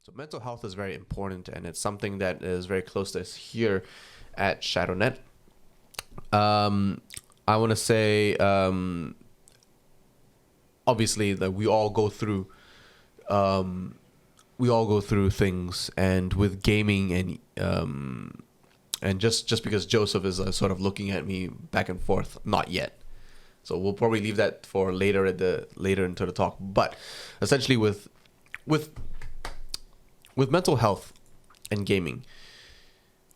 So mental health is very important, and it's something that is very close to us here at Shadownet. I want to say, obviously, that we all go through things, and with gaming and just because Joseph is sort of looking at me back and forth, not yet. So we'll probably leave that for later into the talk. But essentially, with mental health and gaming,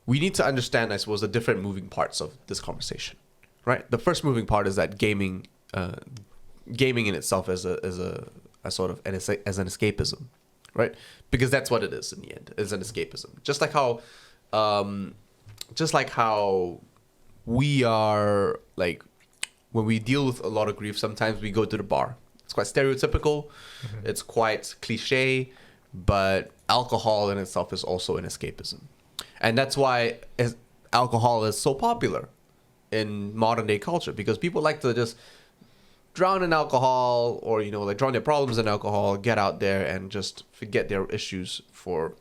we need to understand, I suppose, the different moving parts of this conversation, right? The first moving part is that gaming in itself as a sort of as an escapism, right? Because that's what it is in the end. It's an escapism. Just like how we are, like, when we deal with a lot of grief, sometimes we go to the bar. It's quite stereotypical. Mm-hmm. It's quite cliche, but alcohol in itself is also an escapism. And that's why alcohol is so popular in modern day culture, because people like to just drown in alcohol, or, like, drown their problems in alcohol, get out there and just forget their issues for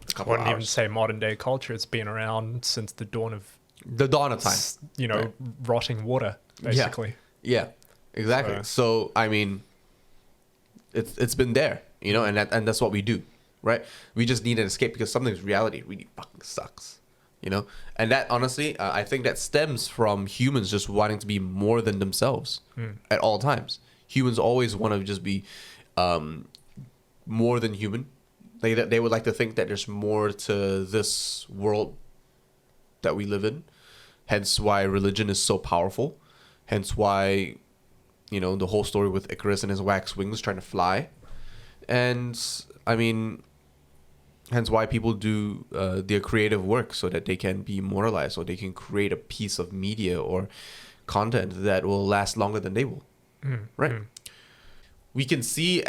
a couple of hours. I wouldn't even say modern day culture. It's been around since the dawn of time. Right. Rotting water, basically. Yeah, exactly. So I mean, it's been there, and that's what we do, right? We just need an escape because sometimes reality really fucking sucks, And that, honestly, I think that stems from humans just wanting to be more than themselves at all times. Humans always want to just be more than human. They would like to think that there's more to this world that we live in. Hence why religion is so powerful. Hence why, the whole story with Icarus and his wax wings trying to fly. And, I mean, hence why people do their creative work, so that they can be immortalized, or they can create a piece of media or content that will last longer than they will. Right? We can see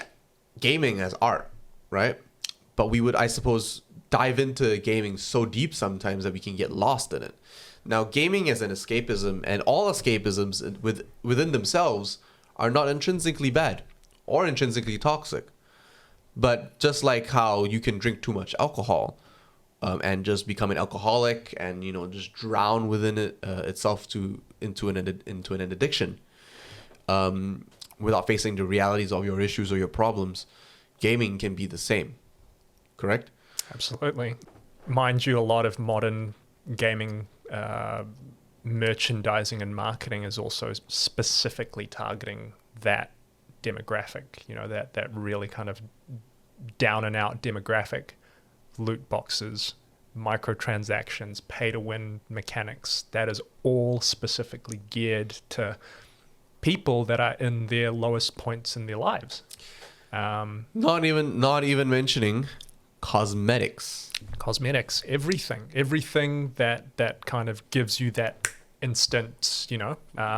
gaming as art, right? But we would, I suppose, dive into gaming so deep sometimes that we can get lost in it. Now, gaming as an escapism, and all escapisms within themselves, are not intrinsically bad or intrinsically toxic. But just like how you can drink too much alcohol and just become an alcoholic and, just drown within it itself into an addiction without facing the realities of your issues or your problems, gaming can be the same. Correct? Absolutely. Mind you, a lot of modern gaming merchandising and marketing is also specifically targeting that demographic, that really kind of down and out demographic. Loot boxes, microtransactions, pay to win mechanics. That is all specifically geared to people that are in their lowest points in their lives. Not even mentioning cosmetics, everything that kind of gives you that instant, serotonin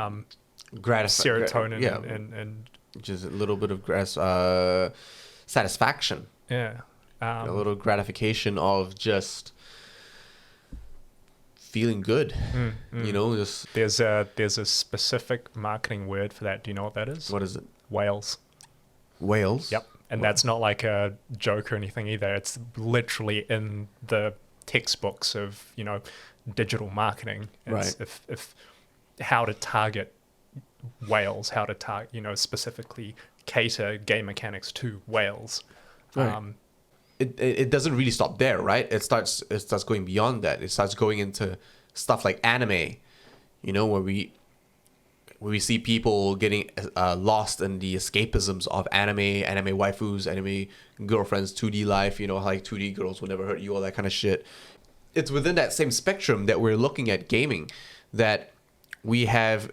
and just a little bit of satisfaction. Yeah. A little gratification of just feeling good. Just there's a specific marketing word for that. Do you know what that is? What is it? Whales. Whales? Yep. And that's not like a joke or anything either. It's literally in the textbooks of, digital marketing. It's right. If how to target whales, how to specifically cater game mechanics to whales. Right. It doesn't really stop there, right? It starts going beyond that. It starts going into stuff like anime, where we see people getting lost in the escapisms of anime waifus, anime girlfriends, 2D life, like 2D girls will never hurt you, all that kind of shit. It's within that same spectrum that we're looking at gaming, that we have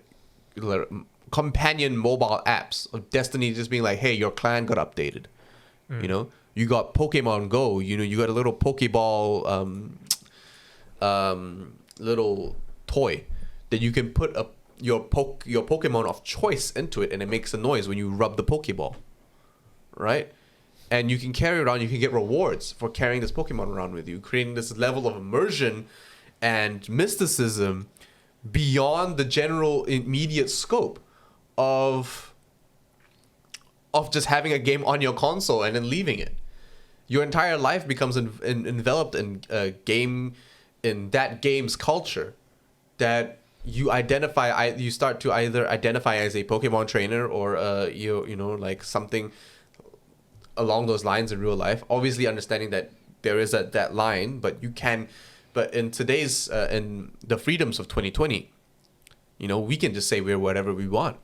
companion mobile apps of Destiny just being like, hey, your clan got updated. You got Pokemon Go, you got a little Pokeball little toy that you can put your Pokemon of choice into it, and it makes a noise when you rub the Pokeball, right? And you can carry it around. You can get rewards for carrying this Pokemon around with you, creating this level of immersion and mysticism beyond the general immediate scope of just having a game on your console and then leaving it. Your entire life becomes enveloped in that game's culture, that you start to either identify as a Pokemon trainer or like something along those lines in real life. Obviously understanding that there is that line, but in today's in the freedoms of 2020, we can just say we're whatever we want.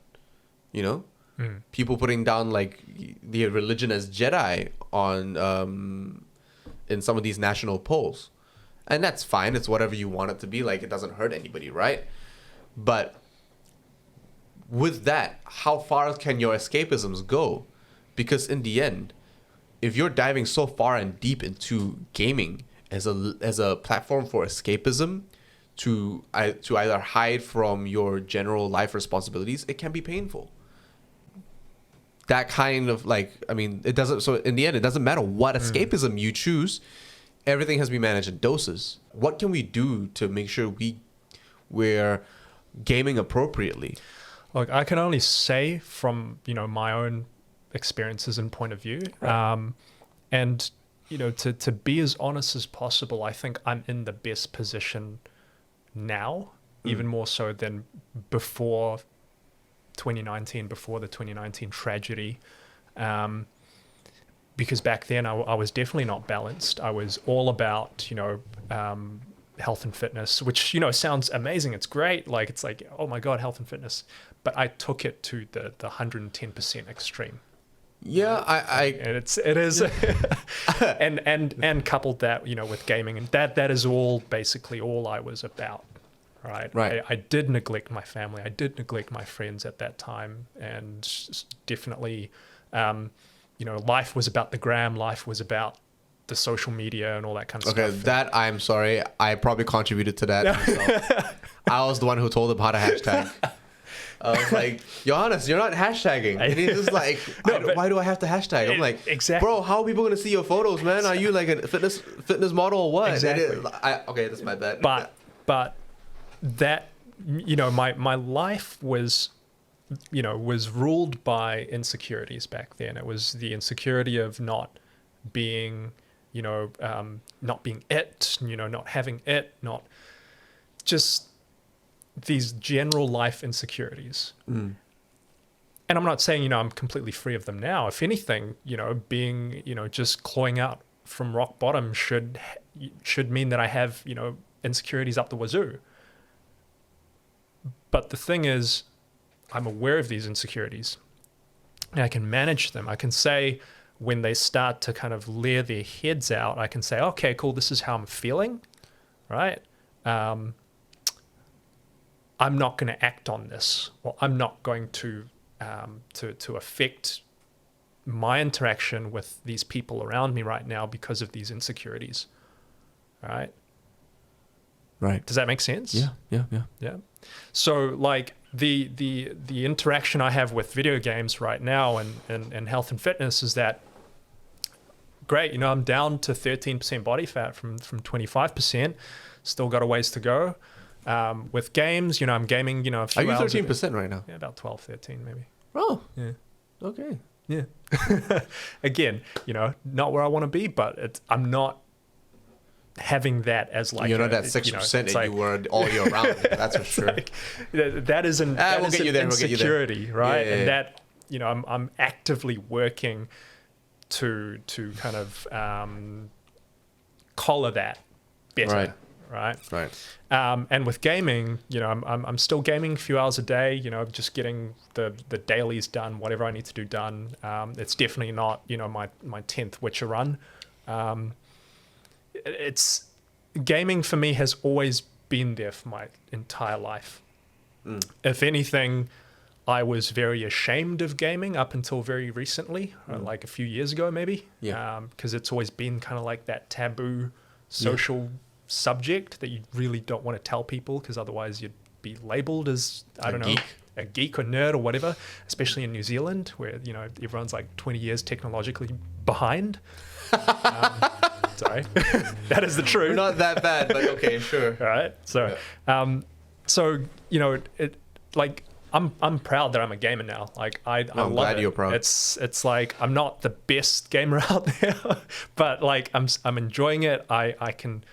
People putting down like the religion as Jedi on in some of these national polls, and that's fine. It's whatever you want it to be. Like, it doesn't hurt anybody, right? But with that, how far can your escapisms go? Because in the end, if you're diving so far and deep into gaming as a platform for escapism, to either hide from your general life responsibilities, it can be painful. That kind of it doesn't. So in the end, it doesn't matter what escapism you choose. Everything has to be managed in doses. What can we do to make sure we're gaming appropriately? Look, I can only say from my own experiences and point of view, right. And to be as honest as possible, I think I'm in the best position now, even more so than before 2019, before the 2019 tragedy, because back then I was definitely not balanced. I was all about health and fitness, which sounds amazing. It's great. Like, it's like, oh my god, health and fitness. But I took it to the 110% extreme. Yeah, and it is, yeah. and coupled that with gaming, and that is all basically all I was about. Right. I did neglect my family. I did neglect my friends at that time, and definitely, life was about the gram. Life was about the social media and all that kind of stuff. Okay, that I'm sorry. I probably contributed to that myself. I was the one who told him how to hashtag. I was like, Johannes, you're not hashtagging. And he's just like, why do I have to hashtag? I'm like, exactly. Bro, how are people going to see your photos, man? Are you like a fitness model or what? Exactly. Okay, that's my bad. But that, my life was ruled by insecurities back then. It was the insecurity of not being, not being it, not having it, not just these general life insecurities. And I'm not saying, I'm completely free of them now. If anything, being, just clawing out from rock bottom should mean that I have, insecurities up the wazoo. But the thing is, I'm aware of these insecurities and I can manage them. I can say, when they start to kind of leer their heads out, I can say, okay, cool, this is how I'm feeling, right? I'm not going to act on this, or I'm not going to affect my interaction with these people around me right now because of these insecurities, right? Right. Does that make sense? Yeah. So like the interaction I have with video games right now and health and fitness is that great. I'm down to 13% body fat from 25%. Still got a ways to go. With games, I'm gaming, a few hours. Are you 13% right now? Yeah, about 12, 13 maybe. Oh. Yeah. Okay. Yeah. Again, not where I want to be, but I'm not having that as like you're not that 6% that you were all year round. That's for sure. Like, that is an insecurity, right? And that I'm actively working to kind of collar that better, right? And with gaming, I'm still gaming a few hours a day. Just getting the dailies done, whatever I need to do done. It's definitely not my 10th Witcher run. It's gaming for me has always been there for my entire life. If anything, I was very ashamed of gaming up until very recently, like a few years ago maybe. Because it's always been kind of like that taboo social subject that you really don't want to tell people, because otherwise you'd be labeled as a geek or nerd or whatever, especially in New Zealand where everyone's like 20 years technologically behind. Sorry, that is the truth. We're not that bad, but okay, sure. All right. So, it like I'm proud that I'm a gamer now. Like I love glad it. you're proud. It's like I'm not the best gamer out there, but like I'm enjoying it. I can,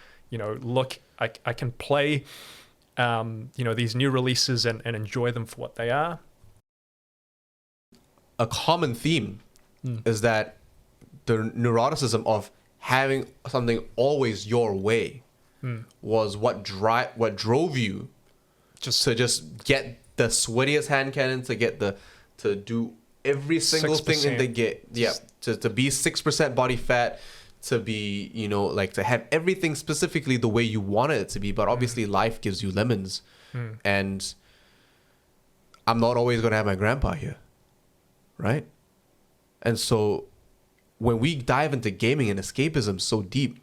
I can play, these new releases and enjoy them for what they are. A common theme is that the neuroticism of having something always your way was what drove you to just get the sweatiest hand cannon, to do every single thing in the game. Yeah, to be 6% body fat, to be, to have everything specifically the way you wanted it to be. But obviously life gives you lemons. And I'm not always going to have my grandpa here. Right? And so when we dive into gaming and escapism so deep,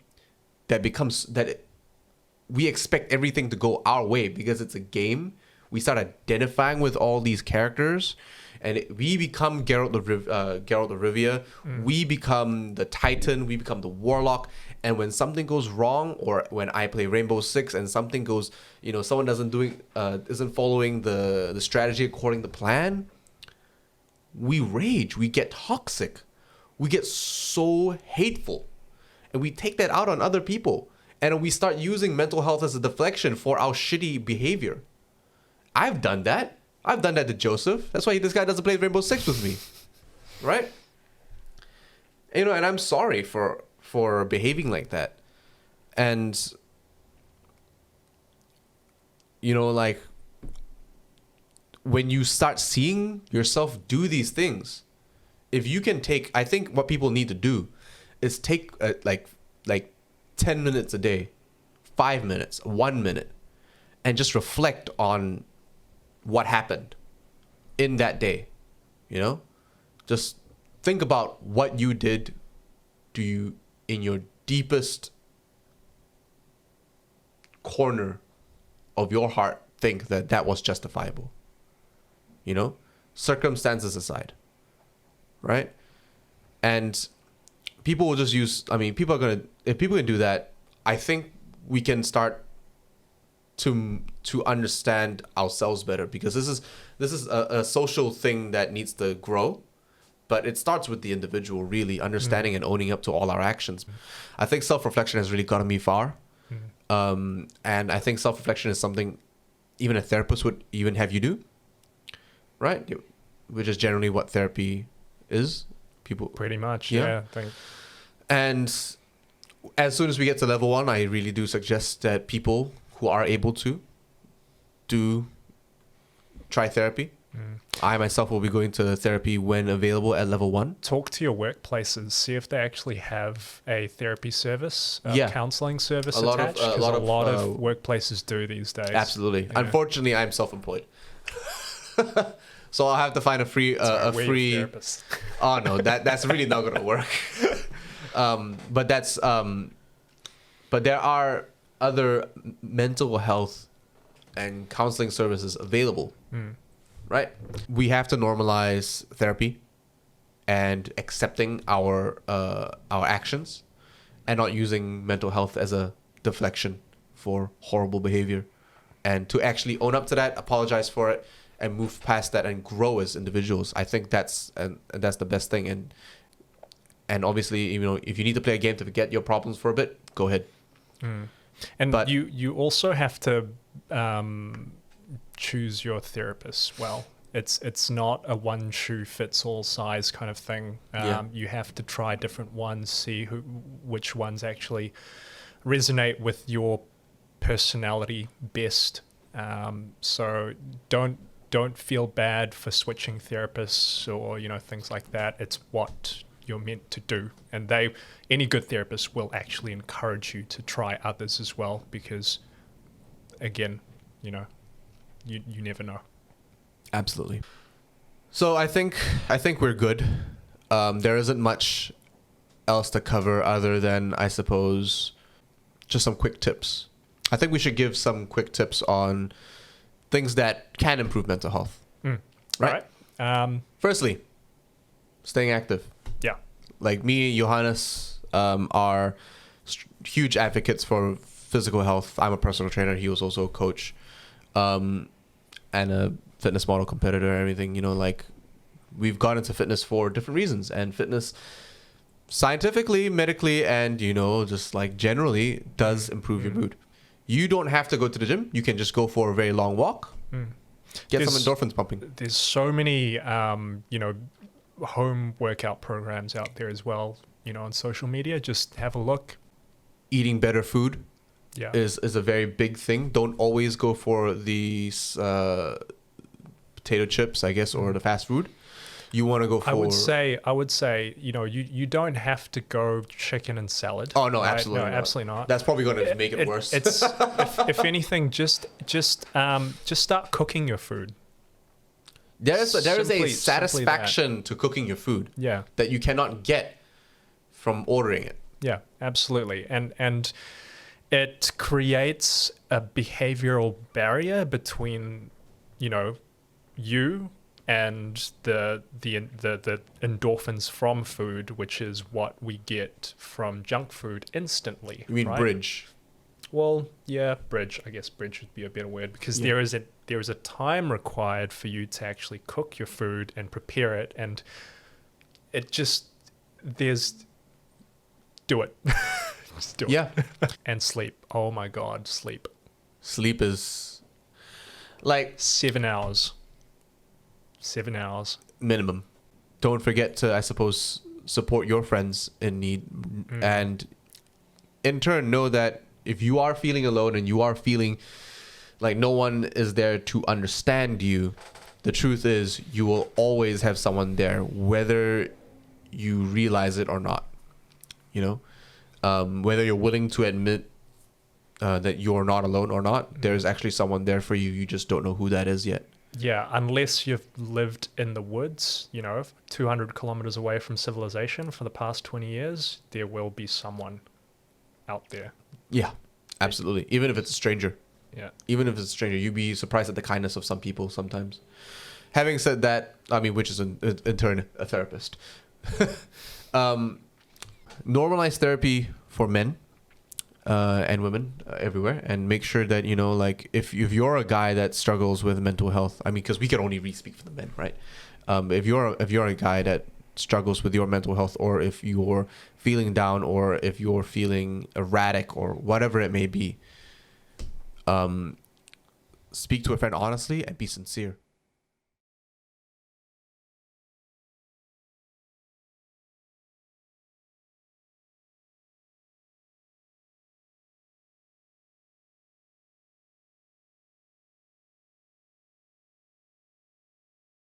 we expect everything to go our way because it's a game. We start identifying with all these characters, and we become Geralt of Rivia. We become the Titan. We become the Warlock. And when something goes wrong, or when I play Rainbow Six and something goes, someone isn't following the strategy according to plan, we rage. We get toxic. We get so hateful, and we take that out on other people. And we start using mental health as a deflection for our shitty behavior. I've done that. I've done that to Joseph. That's why this guy doesn't play Rainbow Six with me. Right? And I'm sorry for behaving like that. And, like, when you start seeing yourself do these things, if you can I think what people need to do is take like 10 minutes a day, 5 minutes, 1 minute, and just reflect on what happened in that day. Just think about what you did. Do you, in your deepest corner of your heart, think that was justifiable? Circumstances aside, right? And people will just use, if people can do that, I think we can start to understand ourselves better, because this is a social thing that needs to grow, but it starts with the individual really understanding and owning up to all our actions. I think self-reflection has really gotten me far. And I think self-reflection is something even a therapist would even have you do, right? Which is generally what therapy is. People pretty much, yeah. And as soon as we get to level 1, I really do suggest that people who are able to do try therapy. I myself will be going to therapy when available at level 1. Talk to your workplaces, see if they actually have a therapy service, counseling service attached. Because a lot of workplaces do these days. Absolutely. Yeah. Unfortunately, I'm self-employed. So I'll have to find a free therapist. Oh no, that's really not gonna work. But there are other mental health and counseling services available. Right? We have to normalize therapy and accepting our actions, and not using mental health as a deflection for horrible behavior, and to actually own up to that, apologize for it, and move past that and grow as individuals. I think that's the best thing. And obviously, if you need to play a game to forget your problems for a bit, go ahead. But you also have to choose your therapist well. It's not a one shoe fits all size kind of thing. You have to try different ones, see which ones actually resonate with your personality best. So don't feel bad for switching therapists or things like that. It's what you're meant to do, and any good therapist will actually encourage you to try others as well, because again, you never know. Absolutely. So I think we're good. There isn't much else to cover other than, I suppose, just some quick tips. I think we should give some quick tips on things that can improve mental health. Right? Firstly, staying active. Yeah. Like me and Johannes are huge advocates for physical health. I'm a personal trainer. He was also a coach. And fitness model competitor and everything, you know, like we've gone into fitness for different reasons, and fitness scientifically, medically, and, you know, just like generally does improve your mood. You don't have to go to the gym. You can just go for a very long walk. Get some endorphins pumping. There's so many, you know, home workout programs out there as well, you know, on social media. Just have a look. Eating better food Yeah. is a very big thing. Don't always go for the potato chips, I guess, or the fast food. You want to go for... I would say, you know, you don't have to go chicken and salad. Oh, no, right? absolutely No, not. absolutely not. That's probably going to make it worse. It's if anything, just start cooking your food. There is a Simply satisfaction to cooking your food. Yeah. That you cannot get from ordering it. Yeah, absolutely. And it creates a behavioral barrier between, you know, you and the endorphins from food, which is what we get from junk food instantly. You mean right? bridge? Well, yeah, bridge. I guess bridge would be a better word, because there is a time required for you to actually cook your food and prepare it, and it just do it. Just do it. Yeah. And sleep. Oh my God, sleep. Sleep is like 7 hours. 7 hours. minimum. Don't forget to, I suppose, support your friends in need, and in turn know that if you are feeling alone and you are feeling like no one is there to understand you, the truth is you will always have someone there, whether you realize it or not. You know, whether you're willing to admit that you're not alone or not, there's actually someone there for you. You just don't know who that is yet. Yeah, unless you've lived in the woods, you know, 200 kilometers away from civilization for the past 20 years, there will be someone out there. Yeah, absolutely. Even if it's a stranger. Yeah. Even if it's a stranger, you'd be surprised at the kindness of some people sometimes. Having said that, I mean, which is in turn a therapist. Normalize therapy for men and women everywhere, and make sure that, you know, like if you're a guy that struggles with mental health, I mean, because we can only really speak for the men, right? If you're a guy that struggles with your mental health, or if you're feeling down, or if you're feeling erratic, or whatever it may be, speak to a friend honestly and be sincere.